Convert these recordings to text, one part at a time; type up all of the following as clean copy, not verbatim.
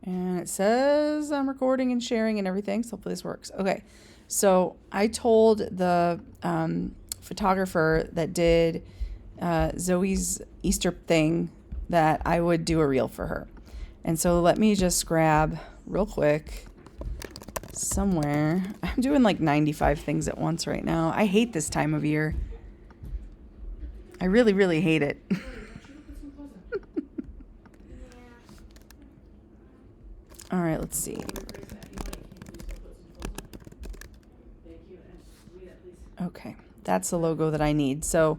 And it says I'm recording and sharing and everything, so hopefully this works. Okay, so I told the photographer that did Zoe's Easter thing that I would do a reel for her. And so let me just grab real quick somewhere. I'm doing like 95 things at once right now. I hate this time of year. I really, really hate it. All right, let's see. Okay, that's the logo that I need. So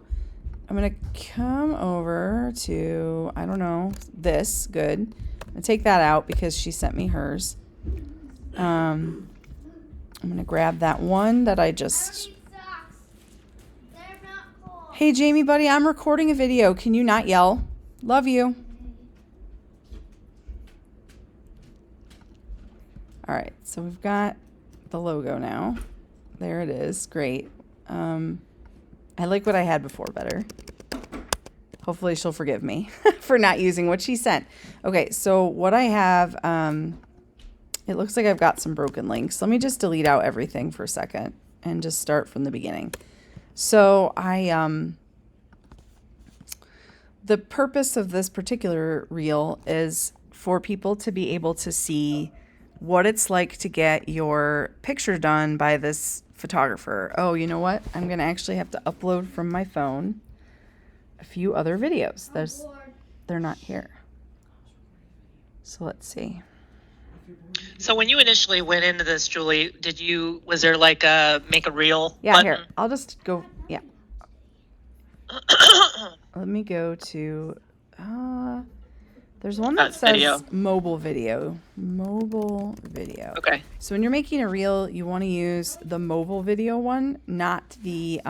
I'm going to come over to, I don't know, this. Good. I'm going to take that out because she sent me hers. I'm going to grab that one that I just... Hey, Jamie, buddy, I'm recording a video. Can you not yell? Love you. All right, so we've got the logo now. There it is. Great. I like what I had before better. Hopefully she'll forgive me for not using what she sent. Okay, so what I have, it looks like I've got some broken links. Let me just delete out everything for a second and just start from the beginning. So the purpose of this particular reel is for people to be able to see what it's like to get your picture done by this photographer. Oh, you know what? I'm going to actually have to upload from my phone a few other videos. They're not here. So let's see. So when you initially went into this, Julie, was there like a make a reel Yeah, button? here. I'll just go. Yeah. Let me go to, there's one that says video. Mobile video. Mobile video. Okay. So when you're making a reel, you want to use the mobile video one, not the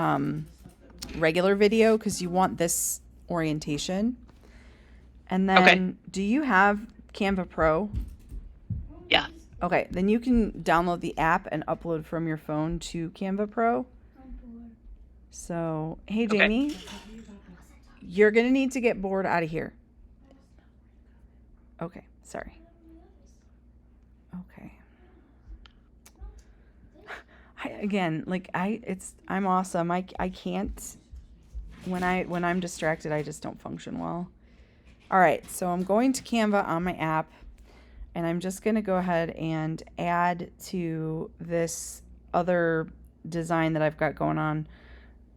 regular video, because you want this orientation. And then, do you have Canva Pro? Yeah. Okay, then you can download the app and upload from your phone to Canva Pro. So, hey, Jamie, you're going to need to get bored out of here. Okay, sorry. Okay. I'm awesome. I can't, when I'm distracted, I just don't function well. All right, so I'm going to Canva on my app, and I'm just going to go ahead and add to this other design that I've got going on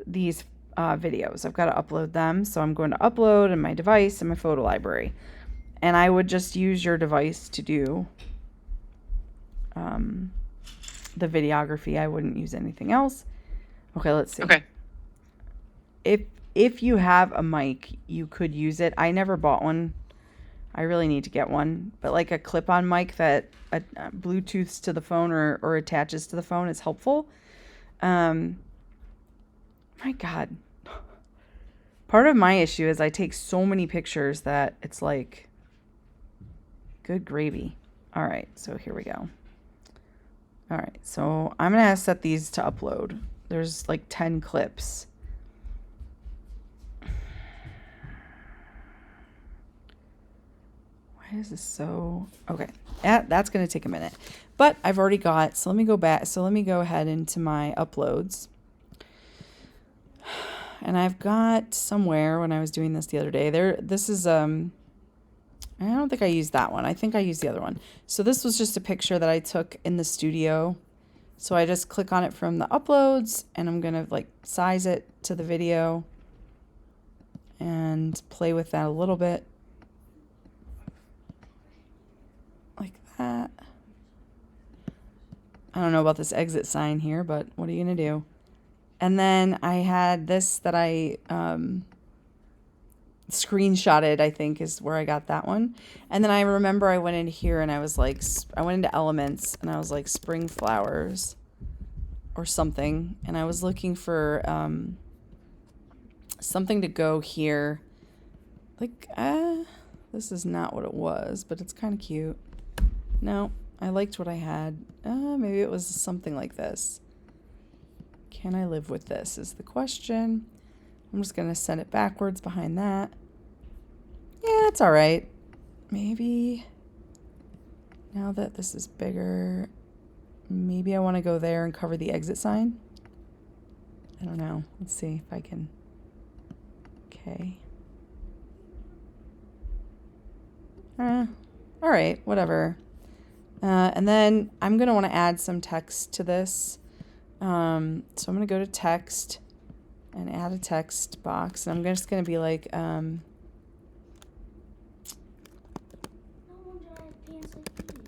these videos. I've got to upload them, so I'm going to upload in my device and my photo library. And I would just use your device to do the videography. I wouldn't use anything else. Okay, let's see. Okay. If you have a mic, you could use it. I never bought one. I really need to get one. But like a clip-on mic that Bluetooths to the phone or attaches to the phone is helpful. My God. Part of my issue is I take so many pictures that it's like, good gravy. All right, so here we go. All right, so I'm going to set these to upload. There's like 10 clips. Why is this so... Okay, that's going to take a minute. But I've already got... So let me go back. So let me go ahead into my uploads. And I've got somewhere, when I was doing this the other day, this is... I don't think I used that one. I think I used the other one. So this was just a picture that I took in the studio. So I just click on it from the uploads, and I'm going to like size it to the video and play with that a little bit. Like that. I don't know about this exit sign here, but what are you going to do? And then I had this that I screenshotted, I think is where I got that one. And then I remember I went in here and I was like, I went into elements and I was like spring flowers or something. And I was looking for something to go here. Like, this is not what it was, but it's kind of cute. No, I liked what I had. Maybe it was something like this. Can I live with this is the question. I'm just going to set it backwards behind that. Yeah, it's all right. Maybe Now that this is bigger, maybe I want to go there and cover the exit sign. I don't know. Let's see if I can. Okay. All right, whatever. And then I'm going to want to add some text to this. So I'm going to go to text and add a text box. And I'm just going to be like,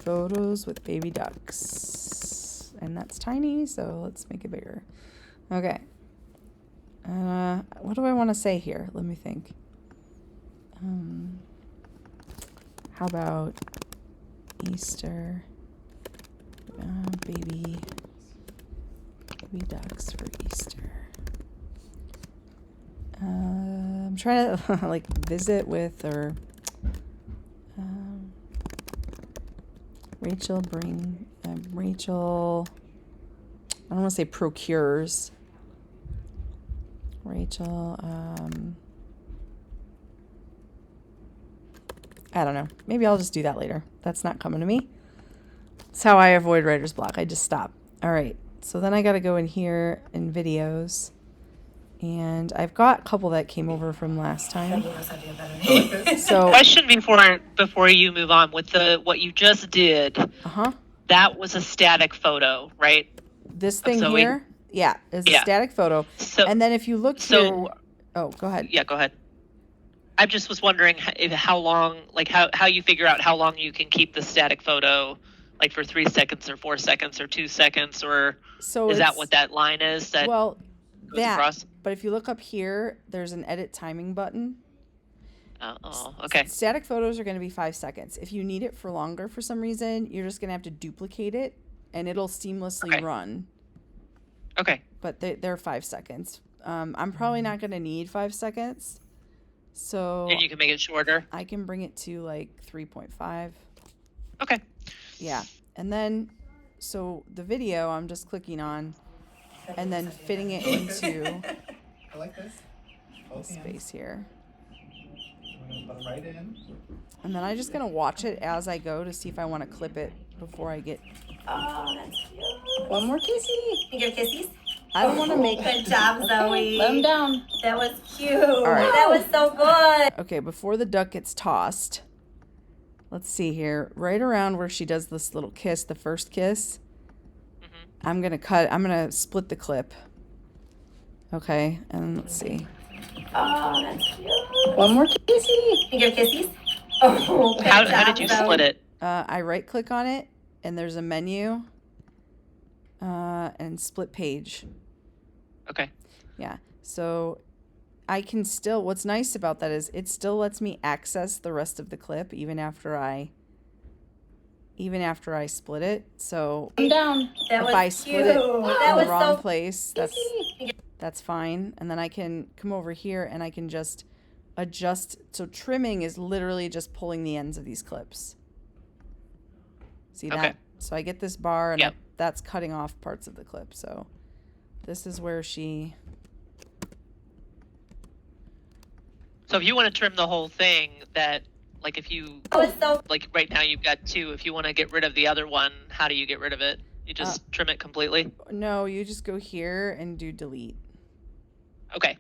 photos with baby ducks. And that's tiny, so let's make it bigger. Okay. What do I want to say here? Let me think. How about Easter baby ducks for Easter? I'm trying to like visit with or Rachel I don't want to say procures. Rachel, I don't know. Maybe I'll just do that later. That's not coming to me. That's how I avoid writer's block. I just stop. All right. So then I got to go in here in videos. And I've got a couple that came over from last time. So question before you move on with what you just did. That was a static photo, right? This thing here, yeah, is a static photo. So, and then if you look here, oh, go ahead. Yeah, go ahead. I just was wondering how long, like how you figure out how long you can keep the static photo, like for 3 seconds or 4 seconds or 2 seconds, or is that what that line is? That well, goes across? But if you look up here, there's an edit timing button. Oh, okay. Static photos are going to be 5 seconds. If you need it for longer for some reason, you're just going to have to duplicate it, and it'll seamlessly run. Okay. But they're 5 seconds. I'm probably not going to need 5 seconds. So and you can make it shorter. I can bring it to like 3.5. Okay. Yeah. And then, so the video I'm just clicking on and then fitting it into I like this. Space here. Put them right in. And then I'm just going to watch it as I go to see if I want to clip it before I get. Oh, that's cute. One more kissy. You give kissies? I don't want to make. Good job, Zoe. Let him down. That was cute. All right. That was so good. Okay, before the duck gets tossed, let's see here. Right around where she does this little kiss, the first kiss, I'm going to split the clip. Okay, and let's see. Oh, that's cute. One more kissy. You give kissies? Oh, good How job, did you Zoe. split it? I right click on it, and there's a menu, and split page. Okay. Yeah, so I can still, what's nice about that is it still lets me access the rest of the clip even after I split it. So I'm down. That if was I split cute. it That in the was wrong so place, that's fine. And then I can come over here and I can just adjust. So trimming is literally just pulling the ends of these clips. See that? Okay. So I get this bar and Yep. that's cutting off parts of the clip. So this is where she. So if you want to trim the whole thing, that like if you That was so like right now you've got 2. If you want to get rid of the other one, how do you get rid of it? You just trim it completely? No, you just go here and do delete. Okay.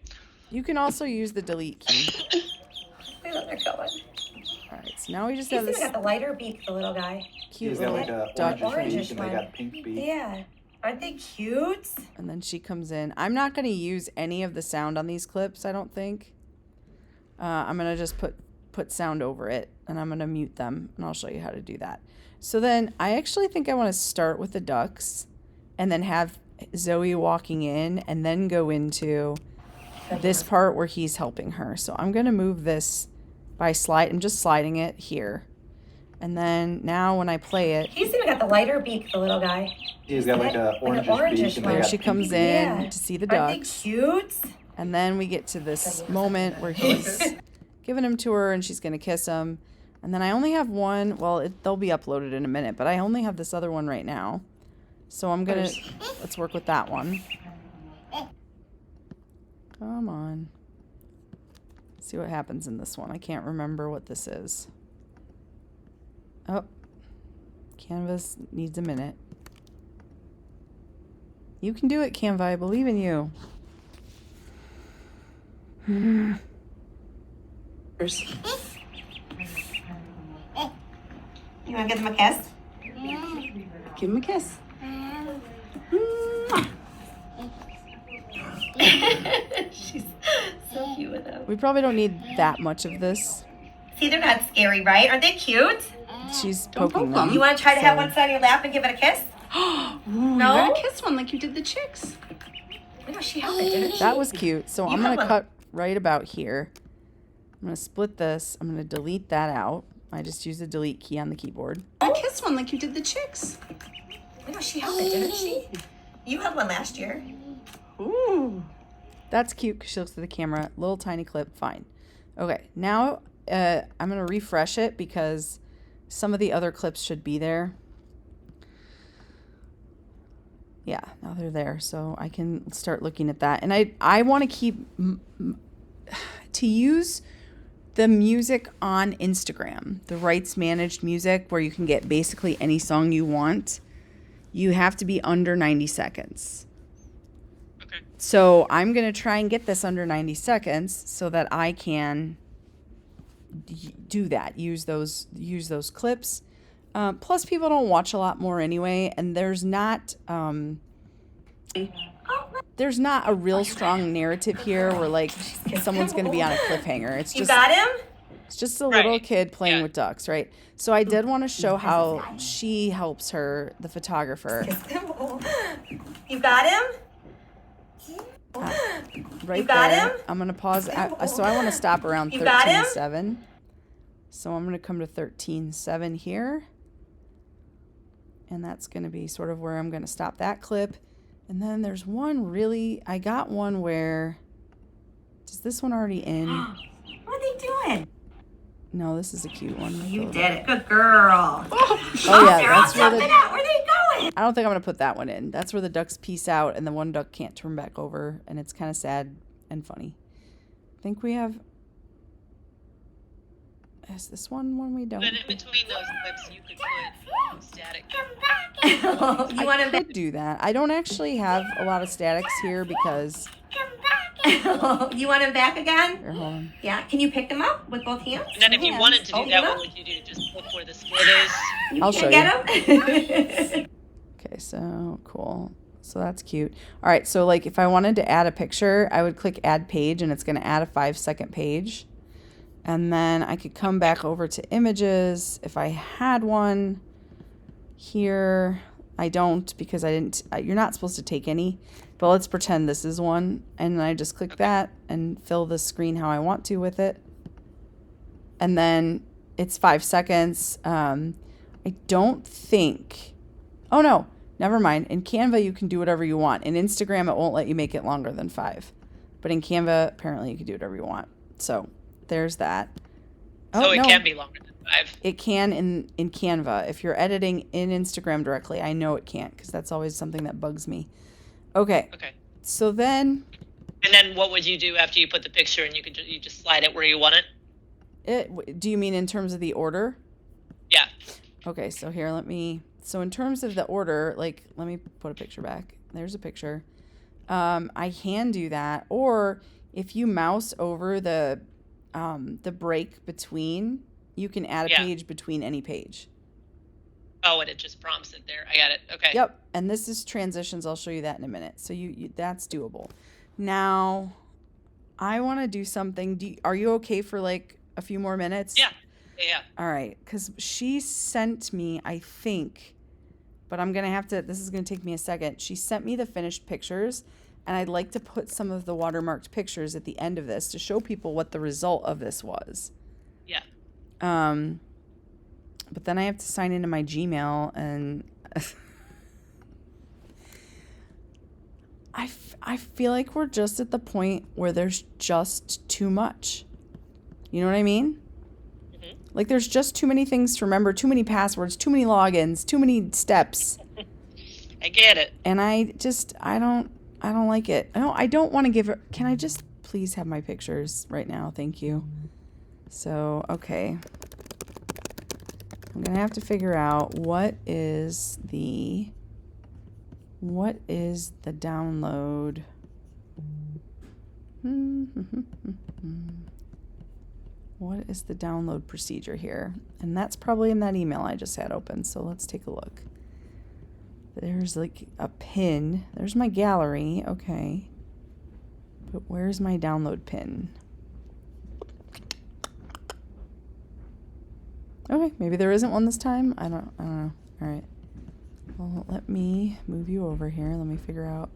You can also use the delete key. Look at they're going. All right, so now we just He's have even this got the lighter beak, the little guy. cute He's got little like a duck orangish orangish beak and they one. got pink beak. Yeah. Aren't they cute? and then she comes in. I'm not going to use any of the sound on these clips, I don't think. I'm going to just put sound over it, and I'm going to mute them, and I'll show you how to do that. So then I actually think I want to start with the ducks and then have Zoe walking in and then go into this part where he's helping her. So I'm going to move this by I'm just sliding it here. And then now when I play it, He's even got the lighter beak, the little guy. He's got like a Like an orangish orangish beak and one. they there got she pink comes beak. in Yeah. to see the Aren't they ducks. cute? And then we get to this moment where he's giving him to her and she's going to kiss him. And then I only have one. Well, they'll be uploaded in a minute, but I only have this other one right now. So I'm going to, let's work with that one. Come on. See what happens in this one. I can't remember what this is. Oh. Canvas needs a minute. You can do it, Canva. I believe in you. You want to give them a kiss? Give him a kiss. She's so cute with them. We probably don't need that much of this. See, they're not scary, right? Aren't they cute? She's Don't poking poke them. them. You want to try to have So- one sit on your lap and give it a kiss? Ooh, No? You gotta kiss one like you did the chicks. No, she held it, didn't she? That was cute. So You I'm have going to one. cut right about here. I'm going to split this. I'm going to delete that out. I just use the delete key on the keyboard. Kiss one like you did the chicks. No, she held it, didn't she? You held one last year. Ooh. That's cute because she looks at the camera. Little tiny clip. Fine. Okay. Now I'm going to refresh it because some of the other clips should be there. Yeah, now they're there. So I can start looking at that. And I want to keep to use the music on Instagram, the rights managed music where you can get basically any song you want. You have to be under 90 seconds. Okay. So I'm going to try and get this under 90 seconds so that I can do that. Use those clips. Plus, people don't watch a lot more anyway, and there's not a real strong narrative here where like someone's going to be on a cliffhanger. It's You just got him? it's just a little Right. kid playing Yeah. with ducks, right? So I did want to show how she helps her, the photographer, You got him? right You got there. him? I'm going to pause. So I want to stop around You got him? 13.7. So I'm going to come to 13.7 here. And that's going to be sort of where I'm going to stop that clip. And then there's one I got one where, is this one already in? What are they doing? No, this is a cute one. You did it. Good girl. Oh yeah, They're all that's where jumping out. Where are they going? I don't think I'm going to put that one in. That's where the ducks peace out and the one duck can't turn back over. And it's kind of sad and funny. I think we have, is this one we don't? Then in between those clips, you could put static. You want I to could do that. I don't actually have a lot of statics here because, You want him back again? here, hold on. Yeah. Can you pick them up with both hands? And then if you wanted to do Oh, that, yeah. what would you do? Just look where the split is. You I'll can't show get him? Okay, so cool. So that's cute. All right, so like if I wanted to add a picture, I would click add page and it's going to add a 5-second page. And then I could come back over to images if I had one here. I don't because I didn't, you're not supposed to take any, but let's pretend this is one. And then I just click that and fill the screen how I want to with it. And then it's 5 seconds. I don't think, oh no, never mind. In Canva, you can do whatever you want. In Instagram, it won't let you make it longer than 5. But in Canva, apparently you can do whatever you want. So there's that. So it no. can be longer than 5. It can in Canva. If you're editing in Instagram directly, I know it can't because that's always something that bugs me. Okay. Okay. So then And then what would you do after you put the picture and you just slide it where you want it? do you mean in terms of the order? Yeah. Okay, so here, so in terms of the order, like, let me put a picture back. There's a picture. I can do that. Or if you mouse over the break between, you can add a Yeah. page between any page. Oh, and it just prompts it there. I got it. Okay. Yep. And this is transitions. I'll show you that in a minute. So you that's doable. Now, I want to do something. Are you okay for like a few more minutes? Yeah. Yeah. All right. Because she sent me, I think, but I'm going to have to, this is going to take me a second. She sent me the finished pictures, and I'd like to put some of the watermarked pictures at the end of this to show people what the result of this was. Yeah. But then I have to sign into my Gmail, and I feel like we're just at the point where there's just too much. You know what I mean? Mm-hmm. Like there's just too many things to remember, too many passwords, too many logins, too many steps. I get it. And I don't like it. I don't want to give her, can I just please have my pictures right now? Thank you. So, okay. I'm going to have to figure out what is the download. What is the download procedure here? And that's probably in that email I just had open. So let's take a look. There's like a pin. There's my gallery. Okay. But where's my download pin? Okay, maybe there isn't one this time. I don't know. All right. Well, let me move you over here. Let me figure out.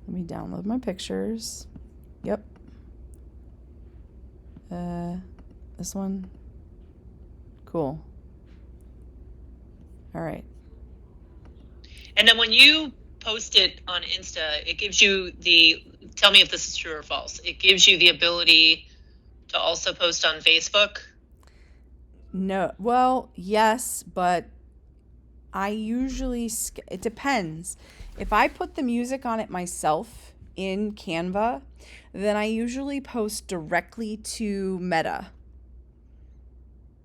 Let me download my pictures. Yep. This one. Cool. All right. And then when you post it on Insta, it gives you tell me if this is true or false. It gives you the ability to also post on Facebook. No, well, yes, but I usually, it depends. If I put the music on it myself in Canva, then I usually post directly to Meta.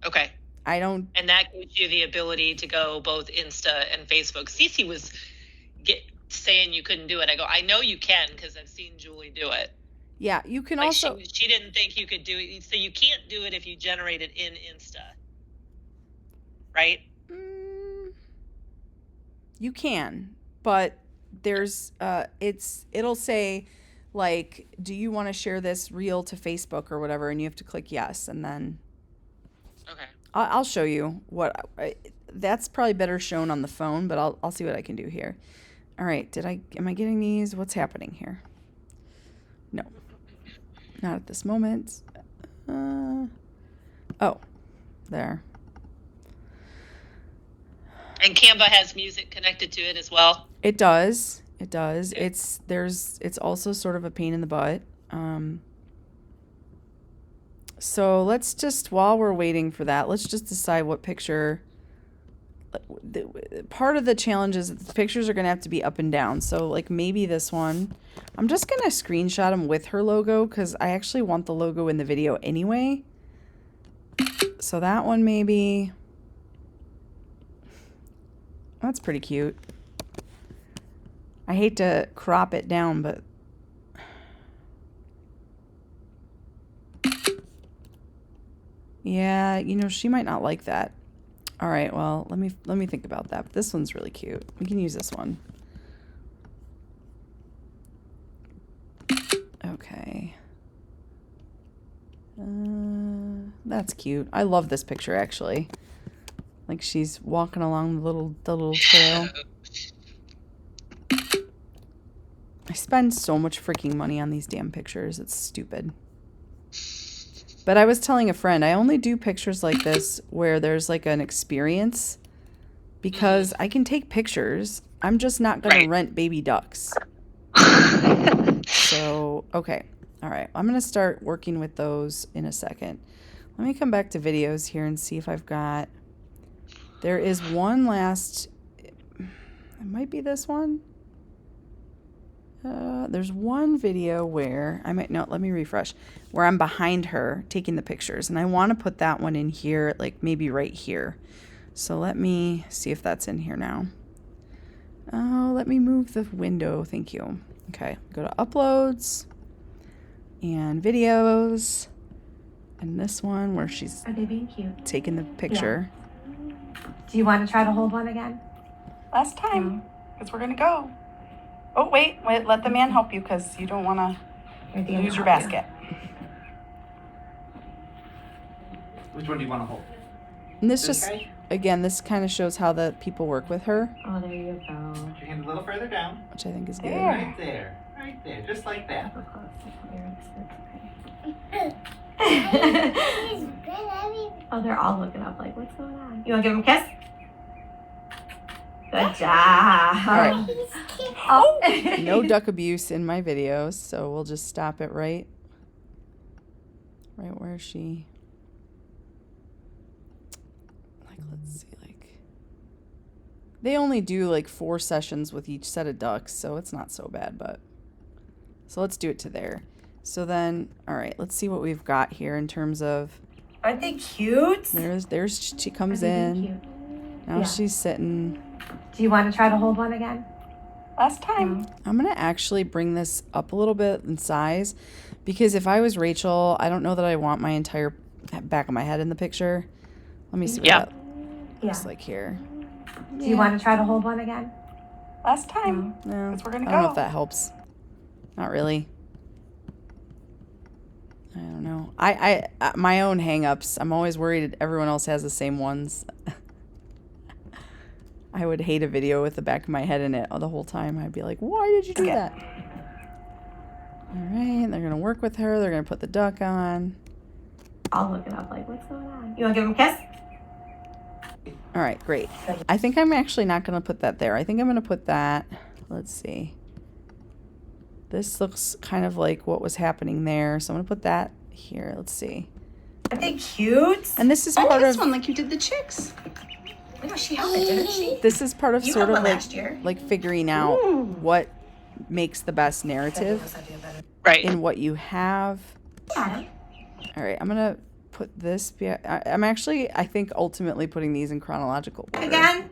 Okay. I don't. And that gives you the ability to go both Insta and Facebook. Cece was saying you couldn't do it. I go, I know you can because I've seen Julie do it. Yeah, you can like also. She didn't think you could do it. So you can't do it if you generate it in Insta. Right? You can, but there's it'll say like, do you want to share this reel to Facebook or whatever, and you have to click yes, and then Okay. I'll show you what that's probably better shown on the phone, but I'll see what I can do here. All right, am I getting these? What's happening here? No, not at this moment. Oh, there. And Canva has music connected to it as well. It does. It does. Okay. It's also sort of a pain in the butt. So let's just, while we're waiting for that, let's just decide what picture. Part of the challenge is that the pictures are going to have to be up and down. So like maybe this one, I'm just going to screenshot them with her logo because I actually want the logo in the video anyway. So that one maybe. That's pretty cute. I hate to crop it down, but yeah, she might not like that. All right, well, let me think about that. But this one's really cute. We can use this one. Okay. That's cute. I love this picture actually. Like she's walking along the little trail. I spend so much freaking money on these damn pictures. It's stupid. But I was telling a friend, I only do pictures like this where there's like an experience because I can take pictures. I'm just not going to rent baby ducks. So, okay. All right. I'm going to start working with those in a second. Let me come back to videos here and see if I've got... There is one last... It might be this one. There's one video where let me refresh, where I'm behind her taking the pictures, and I want to put that one in here, like maybe right here. So let me see if that's in here now. Oh, let me move the window. Thank you. Okay, go to uploads and videos, and this one where she's Are they being cute? taking the picture. Yeah. Do you want to try to hold one again? Last time, because we're gonna go. Oh, wait, let the man help you because you don't want to lose your basket. Which one do you want to hold? And this This just, guy? again, this kind of shows how the people work with her, Oh, there you go. Put your hand a little further down. which I think is good. Right there. Right there. Just like that. Oh, they're all looking up like, what's going on? You want to give him a kiss? Good job. All right. Oh. No duck abuse in my videos, so we'll just stop it right where she, like, let's see, like, they only do like 4 sessions with each set of ducks, so it's not so bad, but, so let's do it to there. So then, all right, let's see what we've got here in terms of Aren't they cute? There's she comes Are they in. cute? Now Yeah. she's sitting. Do you want to try to hold one again? Last time. I'm going to actually bring this up a little bit in size because if I was Rachel, I don't know that I want my entire back of my head in the picture. Let me see what that looks like here. Do you want to try to hold one again? Last time. No, Because we're gonna I don't know go. if that helps. Not really. I don't know. I my own hang-ups. I'm always worried everyone else has the same ones. I would hate a video with the back of my head in it the whole time. I'd be like, why did you do that? All right, they're going to work with her. They're going to put the duck on. I'll look it up. Like, what's going on? You want to give him a kiss? All right, great. I think I'm actually not going to put that there. I think I'm going to put that, let's see. This looks kind of like what was happening there. So I'm going to put that here. Let's see. Aren't they cute? And this is I part kissed of, one like you did the chicks. I know she held it, didn't she? this is part of You sort had of one last year. like figuring out what makes the best narrative Right. in what you have. Yeah. All right, I'm going to put this, I'm actually, I think, ultimately putting these in chronological order. Again?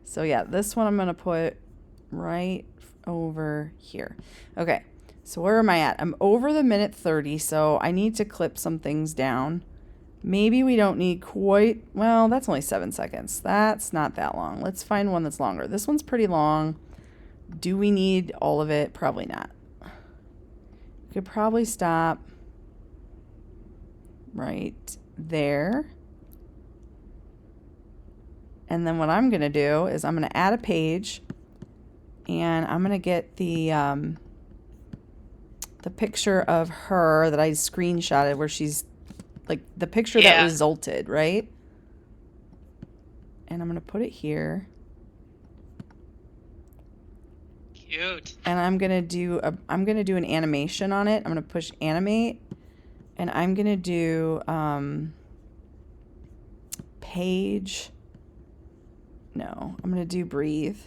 So yeah, this one I'm going to put right over here. Okay, so where am I at? I'm over the minute 30, so I need to clip some things down. Maybe we don't need quite, well, that's only 7 seconds. That's not that long. Let's find one that's longer. This one's pretty long. Do we need all of it? Probably not. We could probably stop right there. And then what I'm going to do is I'm going to add a page and I'm going to get the picture of her that I screenshotted where she's like the picture that resulted, right? And I'm going to put it here. Cute. And I'm going to do an animation on it. I'm going to push animate and I'm going to do page. No, I'm going to do breathe.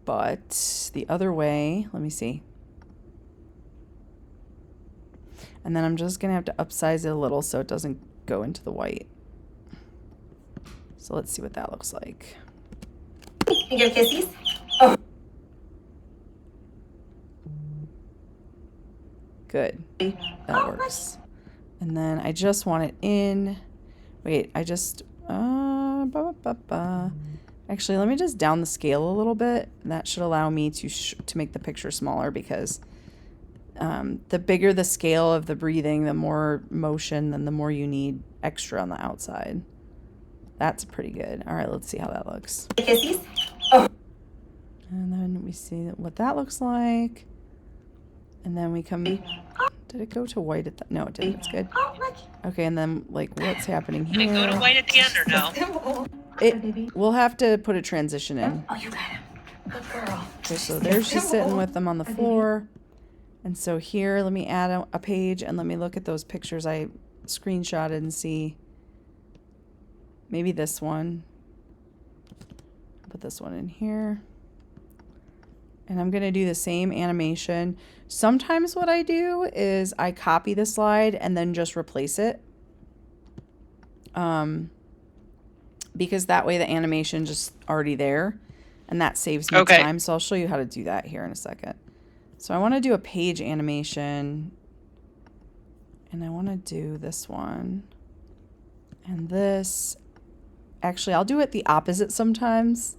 But the other way, let me see. And then I'm just going to have to upsize it a little so it doesn't go into the white. So let's see what that looks like. You give kissies? Good. That works. And then I just want it in. Wait, I just... Actually, let me just down the scale a little bit. That should allow me to make the picture smaller because the bigger the scale of the breathing, the more motion, then the more you need extra on the outside. That's pretty good. All right, let's see how that looks. Kissies? And then we see what that looks like. And then we come... Did it go to white at the... No, it didn't. It's good. Oh, look. Okay, and then, like, what's happening Did it go to here? white at the end or no? We'll have to put a transition in. Oh, you got him. Good girl. Okay, so there she's sitting with them on the floor. And so here, let me add a page and let me look at those pictures I screenshotted and see. Maybe this one. Put this one in here. And I'm going to do the same animation. Sometimes what I do is I copy the slide and then just replace it. Because that way the animation just already there. And that saves me time. So I'll show you how to do that here in a second. So I want to do a page animation. And I want to do this one. And this. Actually, I'll do it the opposite sometimes.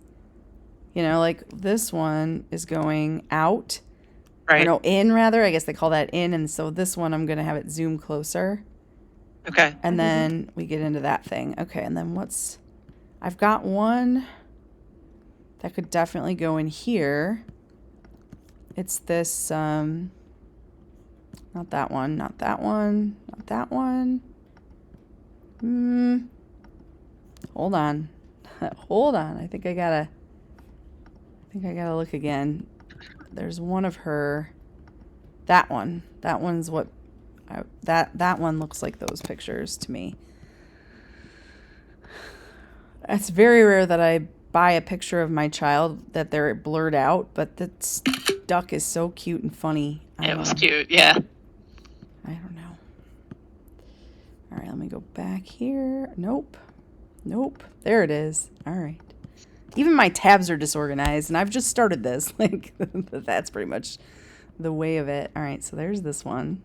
You know, like this one is going out. Right. Or no, in rather. I guess they call that in. And so this one, I'm going to have it zoom closer. Okay. And then we get into that thing. Okay, and then I've got one that could definitely go in here. It's this, not that one, not that one, not that one. Hold on. Hold on. I think I gotta look again. There's one of her. That one. That one's what that one looks like those pictures to me. It's very rare that I buy a picture of my child that they're blurred out, but this duck is so cute and funny. It was cute, yeah. I don't know. All right, let me go back here. Nope. Nope. There it is. All right. Even my tabs are disorganized, and I've just started this. Like, that's pretty much the way of it. All right, so there's this one.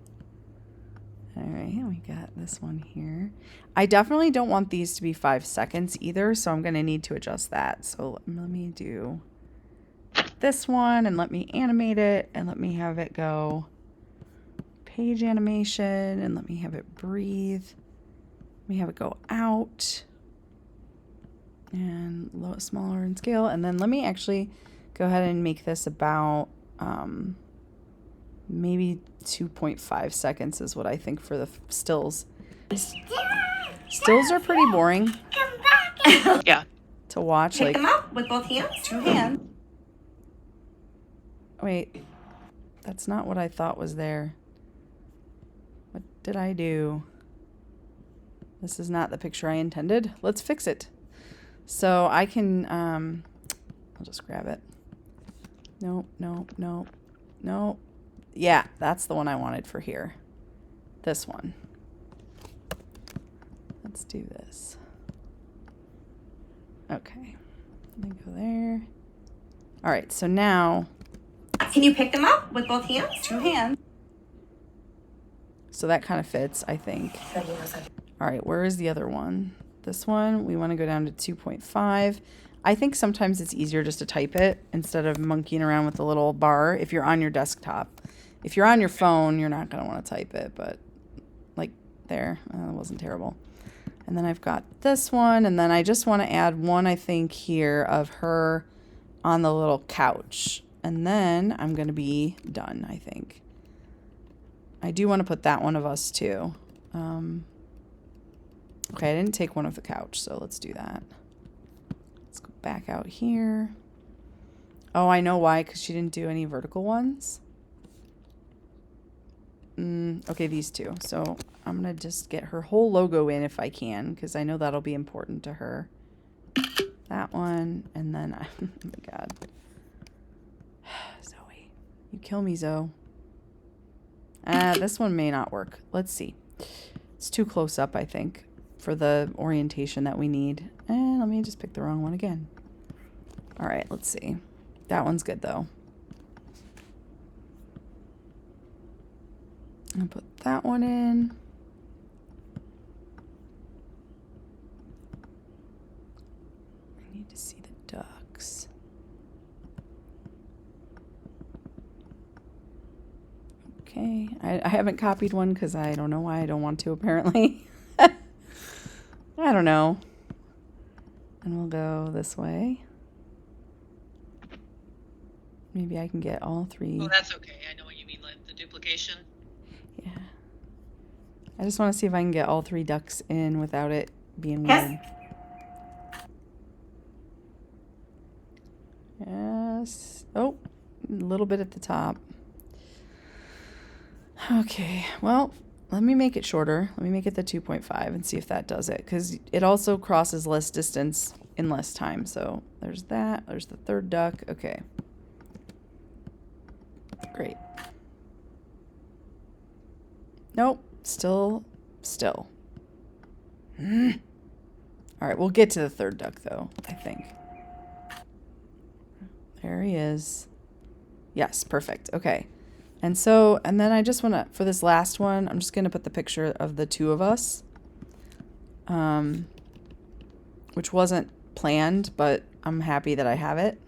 All right, we got this one here. I definitely don't want these to be 5 seconds either, so I'm going to need to adjust that. So let me do this one, and let me animate it, and let me have it go page animation, and let me have it breathe. Let me have it go out. And smaller in scale, and then let me actually go ahead and make this about maybe 2.5 seconds is what I think for the stills. Stills are pretty boring. Yeah. To watch. Pick like them up with both hands. 2 hands. Wait, that's not what I thought was there. What did I do? This is not the picture I intended. Let's fix it. So I can, I'll just grab it. Nope, nope, nope, nope. Yeah, that's the one I wanted for here. This one. Let's do this. Okay, let me go there. All right, so now. Can you pick them up with both hands? 2 hands. So that kind of fits, I think. All right, where is the other one? This one, we want to go down to 2.5. I think sometimes it's easier just to type it instead of monkeying around with the little bar if you're on your desktop. If you're on your phone, you're not going to want to type it, but like there, it wasn't terrible. And then I've got this one, and then I just want to add one, I think, here of her on the little couch. And then I'm going to be done, I think. I do want to put that one of us too. Okay, I didn't take one of the couch, so let's do that. Let's go back out here. Oh, I know why, because she didn't do any vertical ones. Okay, these two. So I'm going to just get her whole logo in if I can, because I know that'll be important to her. That one, and then, oh my God. Zoe. You kill me, Zoe. This one may not work. Let's see. It's too close up, I think, for the orientation that we need. And let me just pick the wrong one again. All right, let's see. That one's good, though. I'll put that one in. I need to see the ducks. Okay, I haven't copied one because I don't know why I don't want to, apparently. I don't know. And we'll go this way. Maybe I can get all 3. Oh, that's okay. I know what you mean, like the duplication. Yeah. I just want to see if I can get all 3 ducks in without it being weird. Yes. Oh, a little bit at the top. Okay, well, let me make it shorter. Let me make it the 2.5 and see if that does it, because it also crosses less distance in less time. So there's that. There's the 3rd duck. Okay. Great. Nope. Still. All right, we'll get to the 3rd duck, though, I think. There he is. Yes, perfect. Okay. And then I just want to, for this last one, I'm just going to put the picture of the 2 of us, which wasn't planned, but I'm happy that I have it.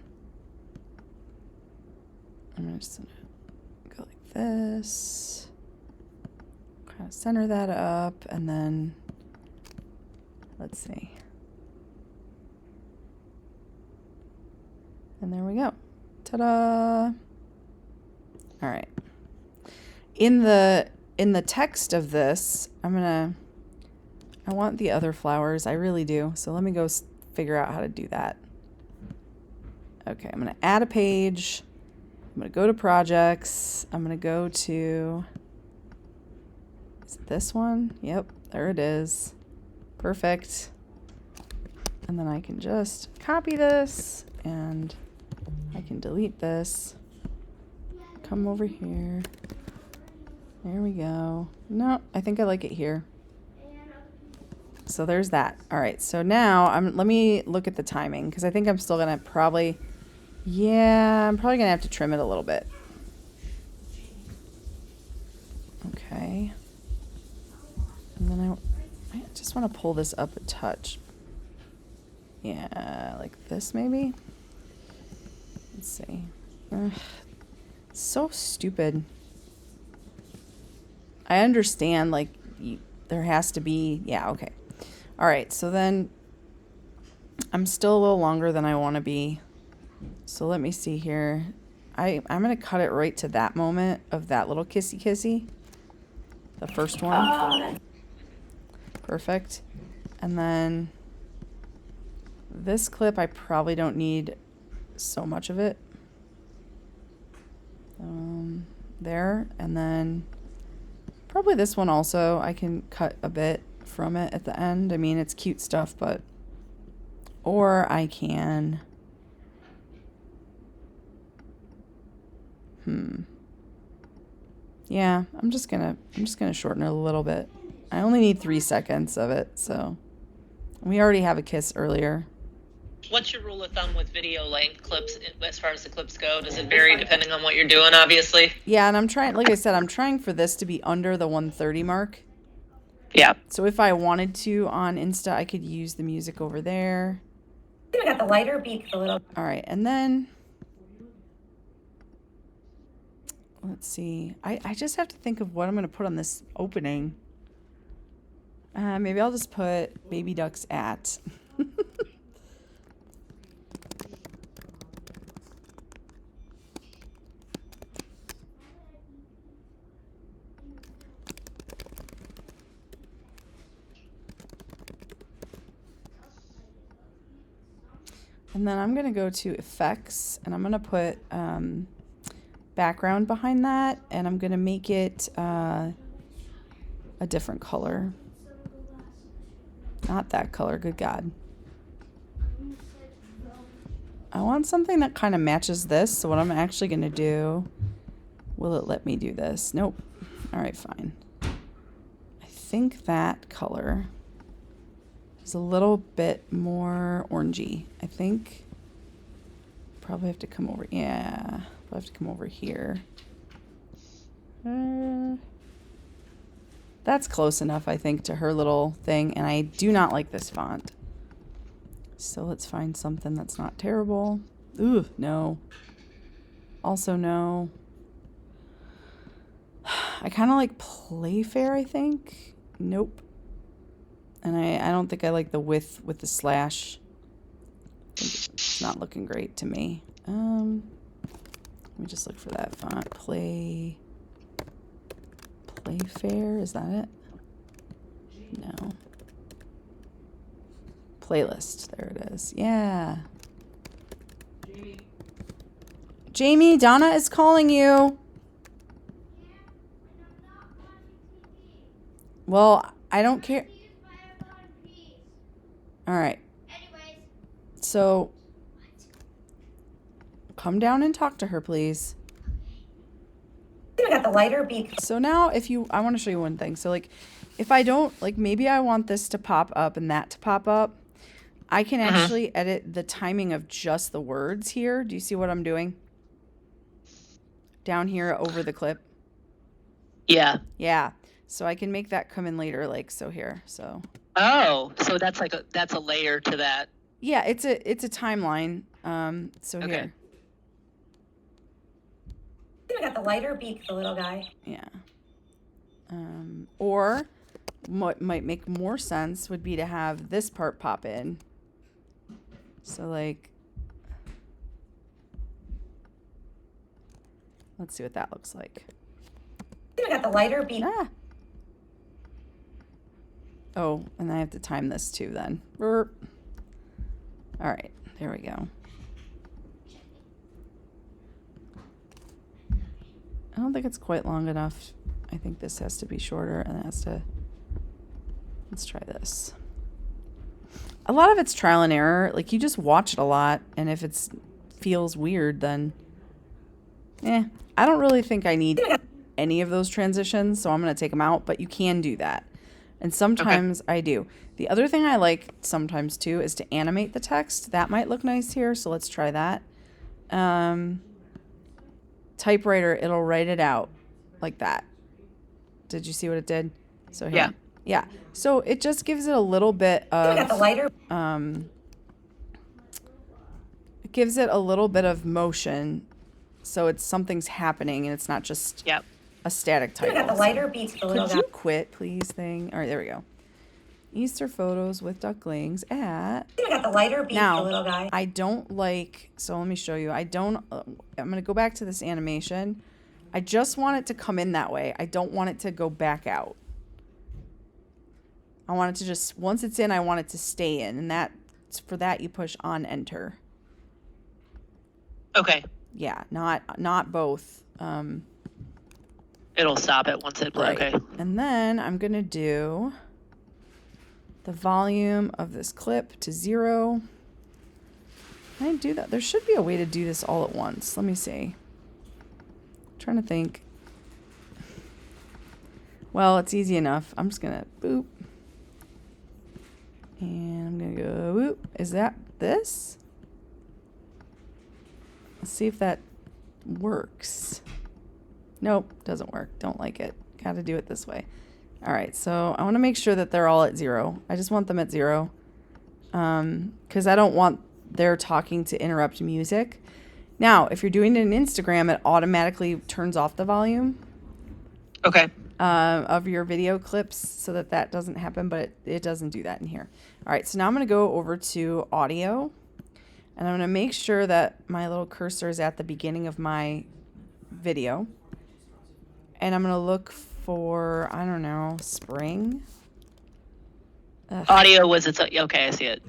I'm just going to go like this, kind of center that up, and then, let's see. And there we go. Ta-da! All right. In the text of this, I want the other flowers. I really do. So let me go figure out how to do that. Okay, I'm going to add a page. I'm going to go to projects. I'm going to go to, is it this one? Yep, there it is. Perfect. And then I can just copy this and I can delete this. Come over here. There we go. No, I think I like it here. So there's that. All right. So now let me look at the timing because I think I'm still going to probably, yeah, I'm probably going to have to trim it a little bit. Okay. And then I just want to pull this up a touch. Yeah, like this maybe. Let's see. Ugh, so stupid. I understand, like, there has to be, yeah, okay. All right, so then I'm still a little longer than I want to be. So let me see here. I'm going to cut it right to that moment of that little kissy kissy. The first one. Perfect. And then this clip, I probably don't need so much of it. There. And then probably this one also. I can cut a bit from it at the end. I mean, it's cute stuff, but... Or I can... Yeah, I'm just gonna shorten it a little bit. I only need 3 seconds of it, so... We already have a kiss earlier. What's your rule of thumb with video length clips as far as the clips go? Does it vary depending on what you're doing, obviously? Yeah, and I'm trying, like I said, I'm trying for this to be under the 130 mark. Yeah. So if I wanted to on Insta, I could use the music over there. I got the lighter beak, the little. All right, and then... Let's see. I just have to think of what I'm going to put on this opening. Maybe I'll just put baby ducks at. And then I'm going to go to effects and I'm going to put background behind that, and I'm going to make it a different color. Not that color, good God. I want something that kind of matches this, so what I'm actually going to do, will it let me do this? Nope. All right, fine. I think that color is a little bit more orangey. I think probably have to come over, yeah, probably have to come over here. That's close enough, I think, to her little thing, and I do not like this font. So let's find something that's not terrible. Ooh, no. Also, no. I kind of like Playfair, I think. Nope. And I don't think I like the width with the slash. It's not looking great to me. Let me just look for that font. Playfair, is that it? No. Playlist, there it is. Yeah. Jamie, Donna is calling you. Well, I don't care. All right. So, come down and talk to her, please. I got the lighter beak. So now I want to show you one thing. So like, if I don't, like maybe I want this to pop up and that to pop up, I can actually edit the timing of just the words here. Do you see what I'm doing? Down here over the clip. Yeah. Yeah. So I can make that come in later, like so here. So. Oh, so that's like that's a layer to that. Yeah, it's a timeline. So Okay. here. I got the lighter beak, the little guy. Yeah. Or what might make more sense would be to have this part pop in. So like, let's see what that looks like. I got the lighter beak. Ah. Oh, and I have to time this too then. Burp. All right, there we go. I don't think it's quite long enough. I think this has to be shorter and it has to, let's try this. A lot of it's trial and error. Like you just watch it a lot, and if it feels weird, then I don't really think I need any of those transitions, so I'm going to take them out, but you can do that. And sometimes I do. The other thing I like sometimes too is to animate the text. That might look nice here, so let's try that. Typewriter, it'll write it out like that. Did you see what it did? So here. Yeah. So it just gives it a little bit of got the lighter. It gives it a little bit of motion, so it's something's happening and it's not just a static title. got the lighter beats the little Could you quit, please? Thing. All right, there we go. Easter photos with ducklings at. I got the lighter beats the little guy. I don't like. So let me show you. I'm gonna go back to this animation. I just want it to come in that way. I don't want it to go back out. I want it to just, once it's in, I want it to stay in. And for that, you push on enter. Okay. Yeah, not both. It'll stop it once it, right. Okay. And then I'm going to do the volume of this clip to 0. Can I do that? There should be a way to do this all at once. Let me see. I'm trying to think. Well, it's easy enough. I'm just going to boop. And I'm going to go whoop. Is that this? Let's see if that works. Nope, doesn't work. Don't like it. Got to do it this way. All right, so I want to make sure that they're all at 0. I just want them at 0 because I don't want their talking to interrupt music. Now, if you're doing it in Instagram, it automatically turns off the volume. Okay. Of your video clips so that doesn't happen, but it doesn't do that in here. All right, so now I'm going to go over to audio, and I'm going to make sure that my little cursor is at the beginning of my video. And I'm going to look for, I don't know, spring. Ugh. Audio was its, okay, I see it.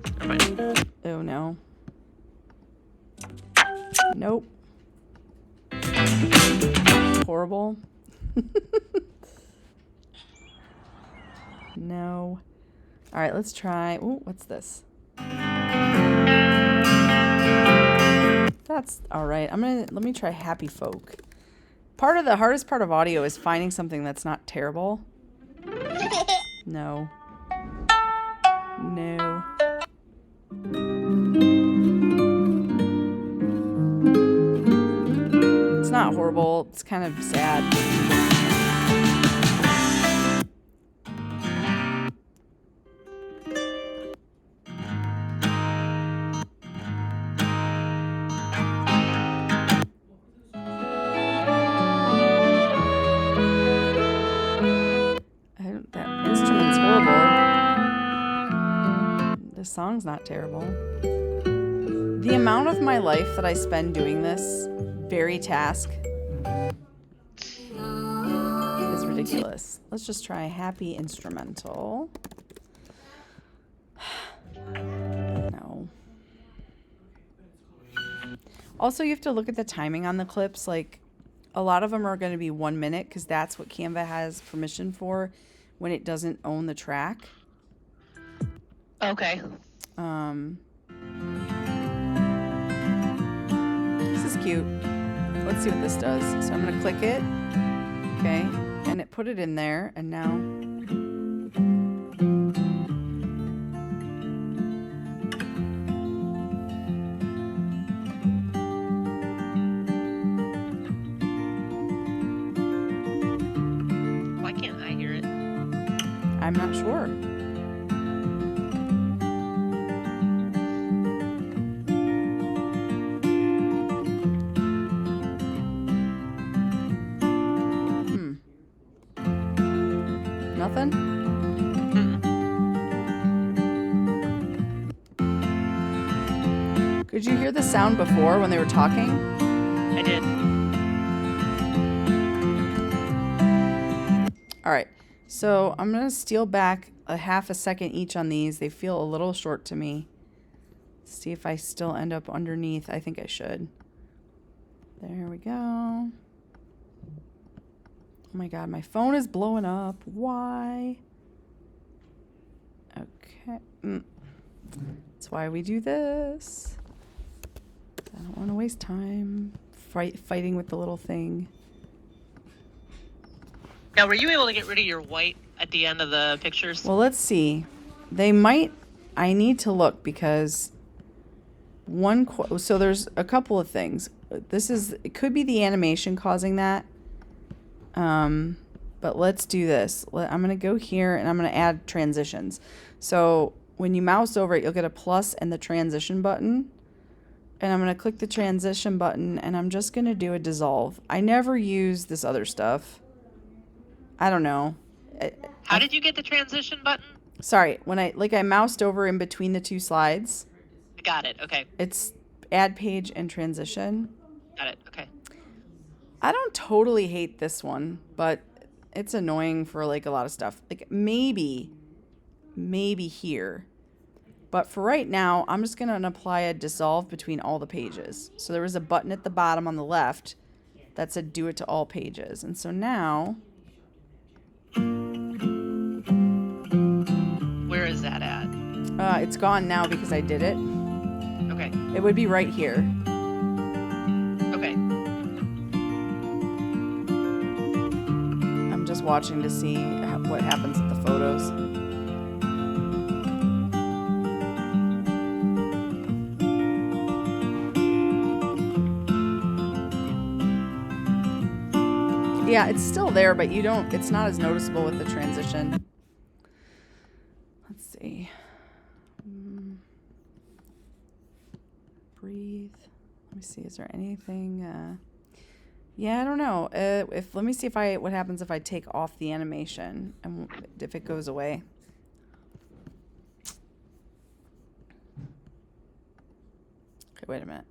Oh, no. Nope. Horrible. No. All right, let's try. Ooh, what's this? That's all right. Let me try Happy Folk. The hardest part of audio is finding something that's not terrible. No. No. It's not horrible. It's kind of sad. That instrument's horrible. The song's not terrible. The amount of my life that I spend doing this very task is ridiculous. Let's just try Happy Instrumental. No. Also, you have to look at the timing on the clips. Like, a lot of them are going to be 1 minute because that's what Canva has permission for when it doesn't own the track. Okay. This is cute. Let's see what this does. So I'm going to click it. Okay. And it put it in there. And now... Why can't I hear it? I'm not sure. Nothing? Could you hear the sound before when they were talking? I did. All right. So I'm going to steal back a half a second each on these. They feel a little short to me. See if I still end up underneath. I think I should. There we go. Oh my God, my phone is blowing up. Why? Okay. That's why we do this. I don't want to waste time fighting with the little thing. Now, were you able to get rid of your white at the end of the pictures? Well, let's see. They might. I need to look because so there's a couple of things. It could be the animation causing that. But let's do this. I'm going to go here and I'm going to add transitions. So when you mouse over it, you'll get a plus and the transition button. And I'm going to click the transition button and I'm just going to do a dissolve. I never use this other stuff. I don't know. How did you get the transition button? Sorry, when I moused over in between the two slides. Got it. Okay. It's add page and transition. Got it. Okay. I don't totally hate this one, but it's annoying for like a lot of stuff. Like maybe here. But for right now, I'm just going to apply a dissolve between all the pages. So there was a button at the bottom on the left that said do it to all pages. And so now... Where is that at? It's gone now because I did it. Okay. It would be right here. Okay. I'm just watching to see what happens with the photos. Yeah, it's still there, but it's not as noticeable with the transition. Let's see. Breathe. Let me see. Is there anything? Yeah, I don't know. Let me see what happens if I take off the animation and if it goes away. Okay, wait a minute.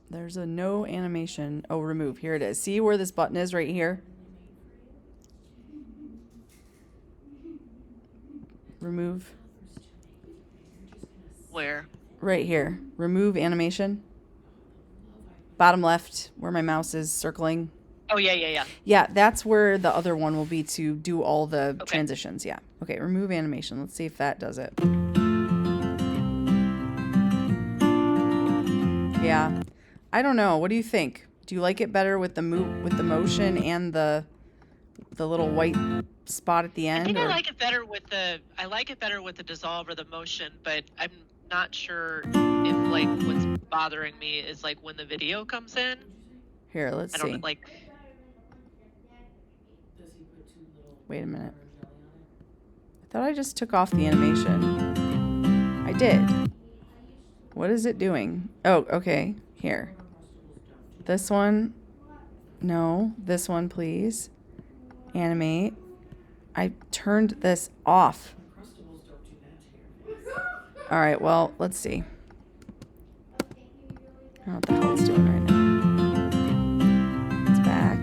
There's a no animation. Oh, remove. Here it is. See where this button is right here? Remove. Where? Right here. Remove animation. Bottom left, where my mouse is circling. Oh, yeah. Yeah, that's where the other one will be to do all the transitions. Yeah. Okay, remove animation. Let's see if that does it. Yeah. I don't know. What do you think? Do you like it better with the motion and the little white spot at the end? I think I like it better with the dissolve or the motion, but I'm not sure if like what's bothering me is like when the video comes in. Here, let's see. Like. Wait a minute. I thought I just took off the animation. I did. What is it doing? Oh, okay. Here. This one. No. This one, please. Animate. I turned this off. All right, well, let's see. I don't know what the hell it's doing right now. It's back.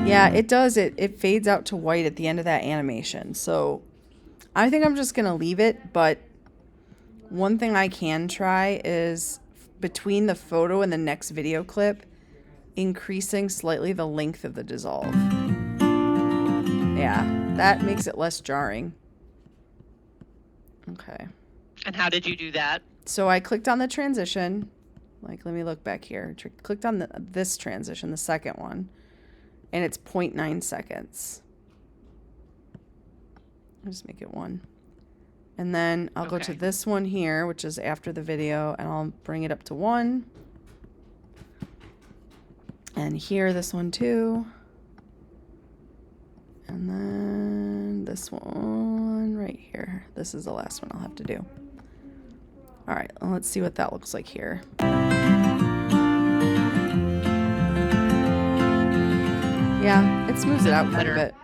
Yeah, it does. It fades out to white at the end of that animation. So I think I'm just going to leave it. But one thing I can try is between the photo and the next video clip, increasing slightly the length of the dissolve. Yeah, that makes it less jarring. Okay. And how did you do that? So I clicked on the transition. Like, let me look back here. Clicked on this transition, the second one. And it's 0.9 seconds. I'll just make it 1. And then I'll go to this one here, which is after the video, and I'll bring it up to 1. And here, this one too. And then this one right here. This is the last one I'll have to do. All right, well, let's see what that looks like here. Yeah, it smooths it out quite a bit.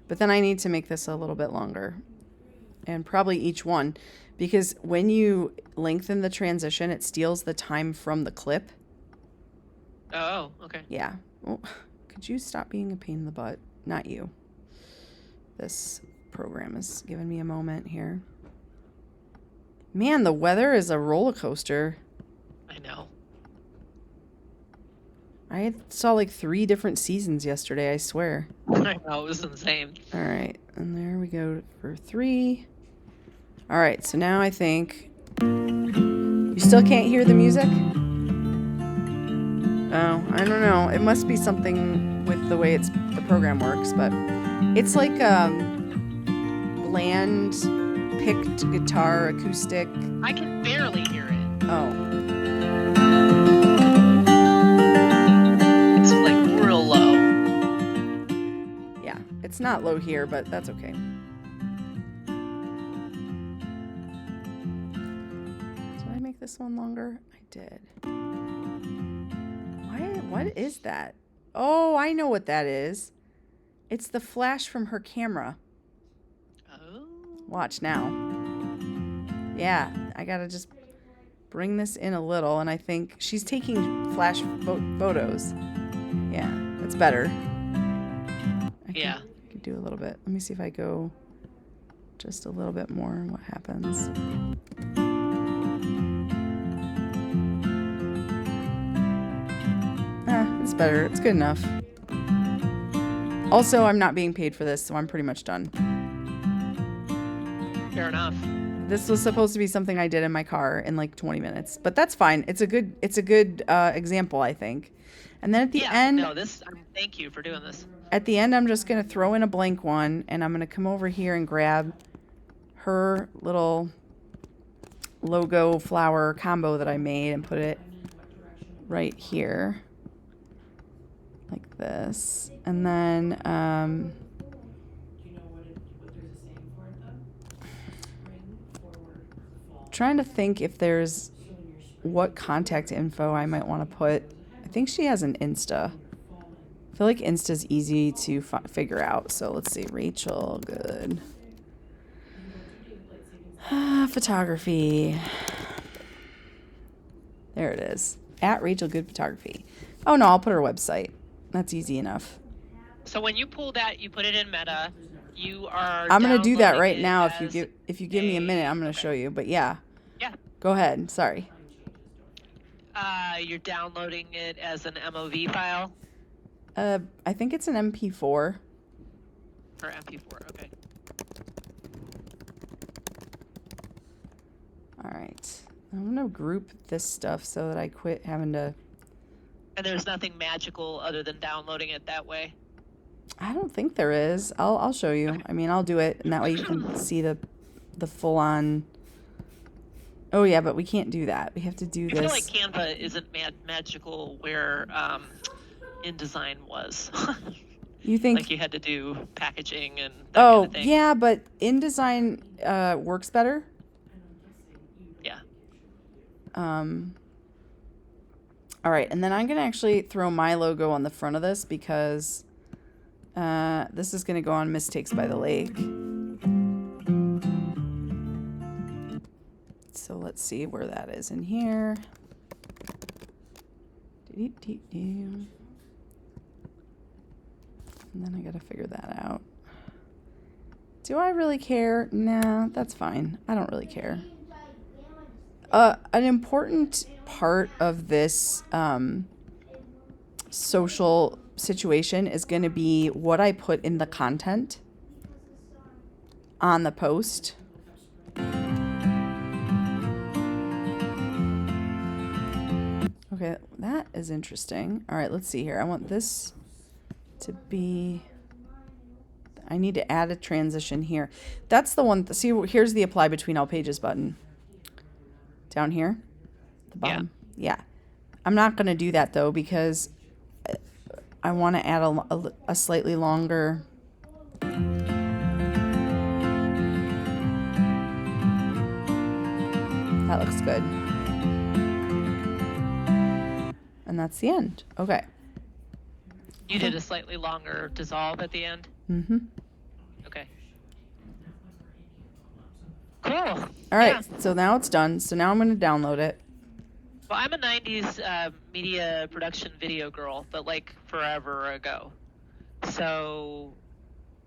But then I need to make this a little bit longer. And probably each one. Because when you lengthen the transition, it steals the time from the clip. Oh, okay. Yeah. Well, could you stop being a pain in the butt? Not you. This program is giving me a moment here. Man, the weather is a roller coaster. I know. I saw like 3 different seasons yesterday, I swear. I know, it was insane. All right, and there we go for 3. All right, so now I think... You still can't hear the music? Oh, I don't know. It must be something with the way the program works, but it's like bland picked guitar acoustic. I can barely hear it. Oh. It's like real low. Yeah, it's not low here, but that's okay. Did I make this one longer? I did. What is that? Oh, I know what that is. It's the flash from her camera. Oh. Watch now. Yeah, I gotta just bring this in a little, and I think she's taking flash photos. Yeah, that's better. I can do a little bit. Let me see if I go just a little bit more and what happens. It's better. It's good enough. Also, I'm not being paid for this, so I'm pretty much done. Fair enough. This was supposed to be something I did in my car in like 20 minutes, but that's fine. It's a good example, I think. And then at the end, thank you for doing this. At the end, I'm just gonna throw in a blank one, and I'm gonna come over here and grab her little logo flower combo that I made and put it right here, like this, and then trying to think if there's what contact info I might want to put. I think she has an Insta. I feel like Insta's easy to figure out. So let's see, Rachel Good. Photography. There it is. At Rachel Good Photography. Oh no, I'll put her website. That's easy enough. So when you pull that, you put it in Meta. You are. I'm gonna do that right now. If you give me a minute, I'm gonna show you. But yeah. Yeah. Go ahead. Sorry. You're downloading it as an MOV file. I think it's an MP4. Or MP4. Okay. All right. I'm gonna group this stuff so that I quit having to. And there's nothing magical other than downloading it that way. I don't think there is. I'll show you. Okay. I mean, I'll do it, and that way you can see the full on. Oh yeah, but we can't do that. We have to do this. I feel like Canva isn't magical where InDesign was. You think? Like you had to do packaging and that kind of thing. Yeah, but InDesign works better. Yeah. All right, and then I'm gonna actually throw my logo on the front of this because this is gonna go on Mistakes by the Lake. So let's see where that is in here. And then I gotta figure that out. Do I really care? Nah, that's fine. I don't really care. An important part of this social situation is going to be what I put in the content on the post. Okay, that is interesting. All right, let's see here. I want this to be... I need to add a transition here. That's the one... See, here's the Apply Between All Pages button. Down here, the bottom. Yeah. I'm not going to do that though because I want to add a slightly longer. That looks good. And that's the end. Okay. You did a slightly longer dissolve at the end? Mm-hmm. Okay. Cool. All right, so now it's done. So now I'm going to download it. Well, I'm a 90s media production video girl, but like forever ago. So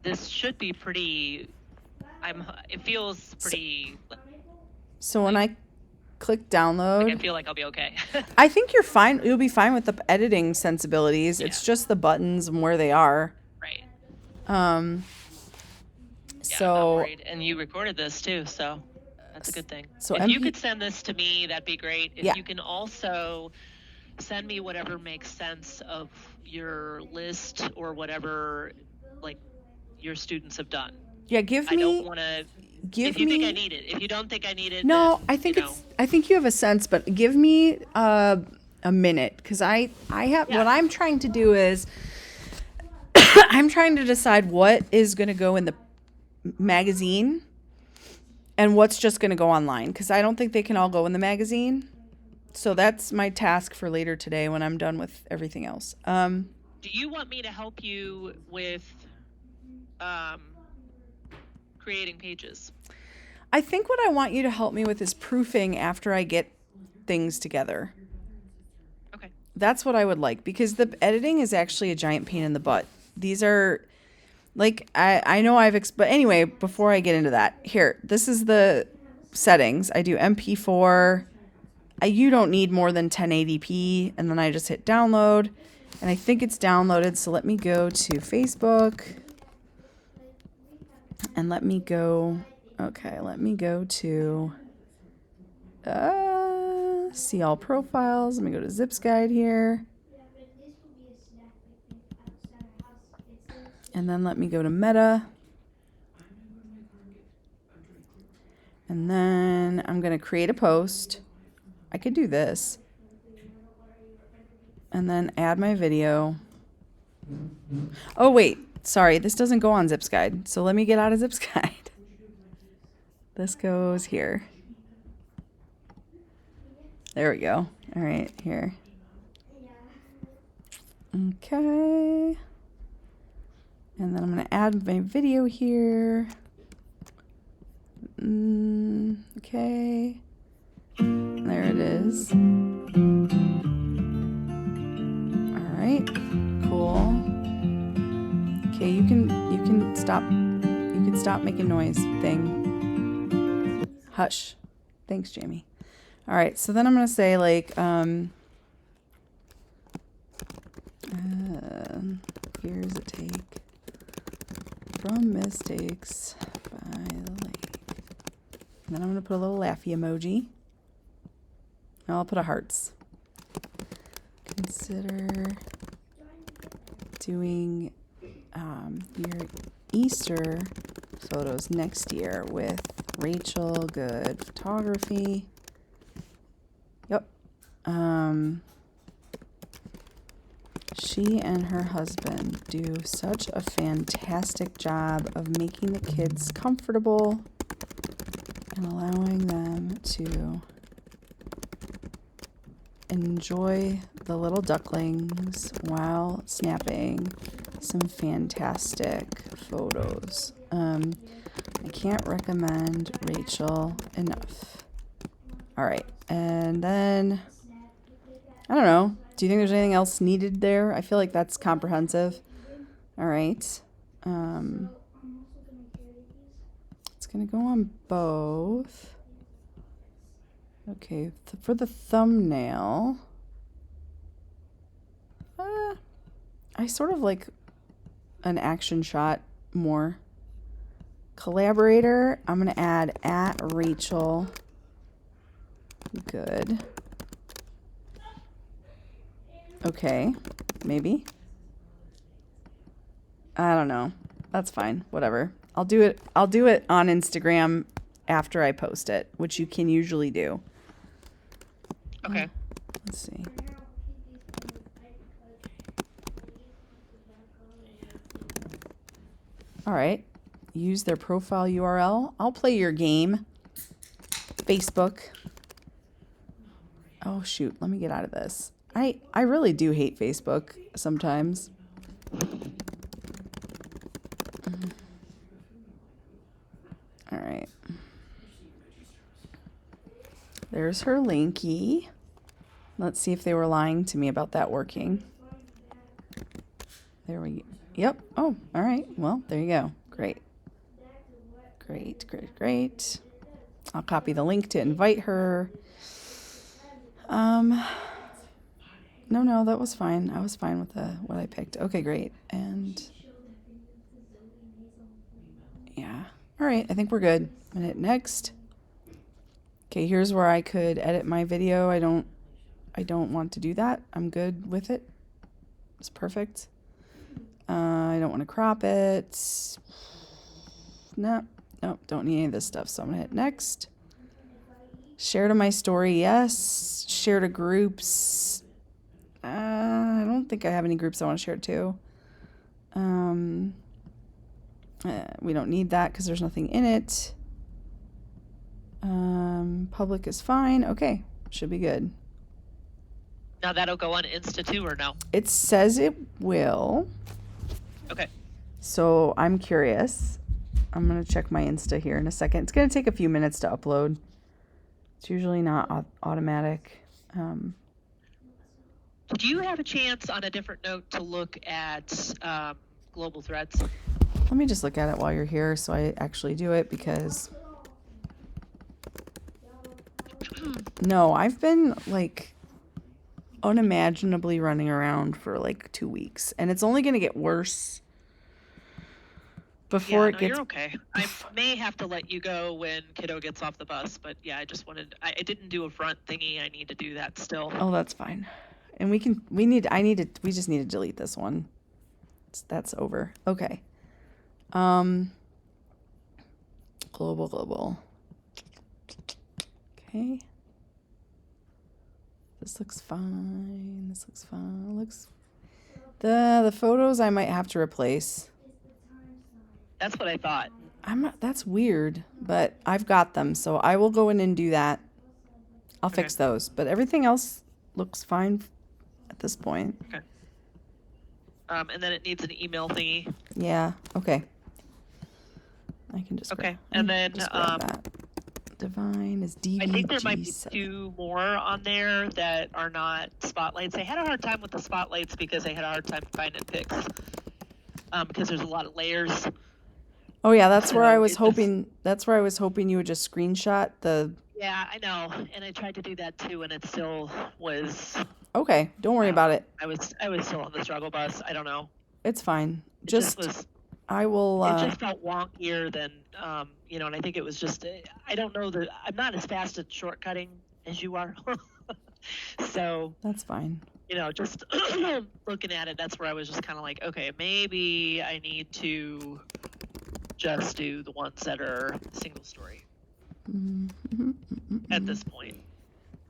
this should be pretty... It feels pretty... So when I click download... Like I feel like I'll be okay. I think you're fine. You'll be fine with the editing sensibilities. Yeah. It's just the buttons and where they are. Right. So, I'm not worried. And you recorded this too, so that's a good thing. So if you could send this to me, that'd be great. If you can also send me whatever makes sense of your list or whatever like your students have done. Yeah, give I don't me. want to. Give If you me. think I need it, if you don't think I need it, No, then, I think you know. it's. I think you have a sense, but give me a minute because I have Yeah. what I'm trying to do is I'm trying to decide what is going to go in the magazine and what's just going to go online because I don't think they can all go in the magazine. So that's my task for later today when I'm done with everything else. Do you want me to help you with creating pages? I think what I want you to help me with is proofing after I get things together. Okay. That's what I would like because the editing is actually a giant pain in the butt. These are like I know but anyway, before I get into that, here, this is the settings. I do MP4. You don't need more than 1080p, and then I just hit download, and I think it's downloaded. So let me go to Facebook, and let me go to see all profiles. Let me go to Zips Guide here. And then let me go to Meta. And then I'm going to create a post. I could do this. And then add my video. Oh, wait. Sorry, this doesn't go on Zips Guide. So let me get out of Zips Guide. This goes here. There we go. All right, here. Okay. And then I'm going to add my video here. Okay. There it is. All right. Cool. Okay, you can stop making noise thing. Hush. Thanks, Jamie. All right, so then I'm going to say like here's a take from mistakes by the lake. And then I'm going to put a little laughy emoji. And I'll put a hearts. Consider doing your Easter photos next year with Rachel Good Photography. Yep. She and her husband do such a fantastic job of making the kids comfortable and allowing them to enjoy the little ducklings while snapping some fantastic photos. I can't recommend Rachel enough. All right, and then I don't know. Do you think there's anything else needed there? I feel like that's comprehensive. All right. It's going to go on both. Okay, for the thumbnail, I sort of like an action shot more. Collaborator, I'm going to add @Rachel Good. Okay, maybe. I don't know. That's fine. Whatever. I'll do it on Instagram after I post it, which you can usually do. Okay. Let's see. All right. Use their profile URL. I'll play your game. Facebook. Oh, shoot. Let me get out of this. I really do hate Facebook sometimes. All right. There's her linky. Let's see if they were lying to me about that working. There we go. Yep. Oh, all right. Well, there you go. Great. Great, great, great. I'll copy the link to invite her. No, that was fine. I was fine with what I picked. Okay, great. And yeah. All right, I think we're good. I'm gonna hit next. Okay, here's where I could edit my video. I don't want to do that. I'm good with it. It's perfect. I don't want to crop it. No, nope, don't need any of this stuff. So I'm gonna hit next. Share to my story, yes. Share to groups. I don't think I have any groups I want to share to. We don't need that because there's nothing in it. Public is fine. Okay, should be good. Now that'll go on Insta too, or no? It says it will. Okay. So I'm curious. I'm going to check my Insta here in a second. It's going to take a few minutes to upload. It's usually not automatic. Do you have a chance, on a different note, to look at global threads? Let me just look at it while you're here so I actually do it, because no, I've been like unimaginably running around for like 2 weeks, and it's only going to get worse before it gets. You're okay. I may have to let you go when kiddo gets off the bus, but yeah, I just wanted. I didn't do a front thingy. I need to do that still. Oh, that's fine. And we just need to delete this one. That's over. Okay. Global. Okay. This looks fine. The photos I might have to replace. That's what I thought. That's weird, but I've got them, so I will go in and do that. I'll fix those, but everything else looks fine at this point. Okay. And then it needs an email thingy. Yeah. Okay. I can just okay. And then grab that. Divine is DVG. I think there might be 2 more on there that are not spotlights. I had a hard time with the spotlights because I had a hard time finding pics. Because there's a lot of layers. Oh yeah, that's where I was hoping. That's where I was hoping you would just screenshot the. Yeah, I know, and I tried to do that too, and it still was. Okay, don't worry about it. I was still on the struggle bus. I don't know. It's fine. I will. It just felt wonkier than, and I think it was just. I don't know that I'm not as fast at shortcutting as you are, so. That's fine. Just looking at it, that's where I was just kind of like, okay, maybe I need to just do the ones that are single story at this point.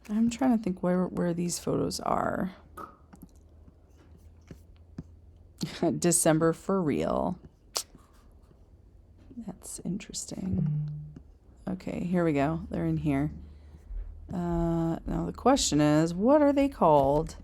I'm trying to think where these photos are. December for real. That's interesting. Okay, here we go. They're in here. Now the question is, what are they called?